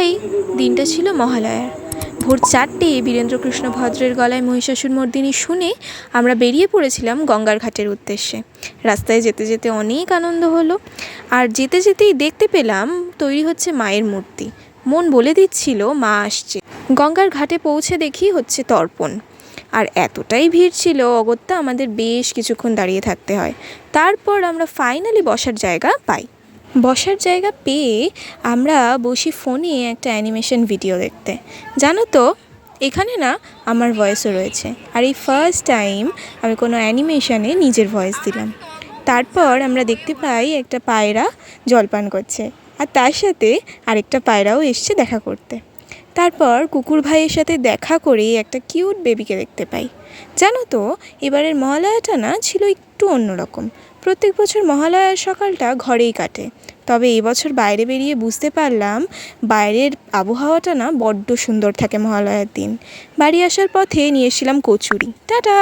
তাই দিনটা ছিল মহালয়ার। ভোর 4টে বীরেন্দ্রকৃষ্ণ ভদ্রের গলায় মহিষাসুর মর্দিনী শুনে আমরা বেরিয়ে পড়েছিলাম গঙ্গার ঘাটের উদ্দেশ্যে। রাস্তায় যেতে যেতে অনেক আনন্দ হলো, আর যেতে যেতেই দেখতে পেলাম তৈরি হচ্ছে মায়ের মূর্তি। মন বলে দিচ্ছিল মা আসছে। গঙ্গার ঘাটে পৌঁছে দেখি হচ্ছে তর্পণ, আর এতটাই ভিড় ছিল অগত্যা আমাদের বেশ কিছুক্ষণ দাঁড়িয়ে থাকতে হয়। তারপর আমরা ফাইনালি বসার জায়গা পাই। বসার জায়গা পেয়ে আমরা বসি ফোনে একটা অ্যানিমেশন ভিডিও দেখতে। জানো তো, এখানে না আমার ভয়েসও রয়েছে, আর এই ফার্স্ট টাইম আমি কোনো অ্যানিমেশনে নিজের ভয়েস দিলাম। তারপর আমরা দেখতে পাই একটা পায়রা জলপান করছে, আর তার সাথে আরেকটা পায়রাও এসছে দেখা করতে। তারপর কুকুর ভাইয়ের সাথে দেখা করে একটা কিউট বেবিকে দেখতে পাই। জানো তো, এবারের মহালয়াটা না ছিল একটু অন্যরকম। প্রত্যেক বছর মহালয়ার সকালটা ঘরেই কাটে, তবে এবছর বাইরে বেরিয়ে বুঝতে পারলাম বাইরের আবহাওয়াটা না বড্ড সুন্দর থাকে মহালয়ার দিন। বাড়ি আসার পথে নিয়ে এসেছিলাম কচুরি। টাটা।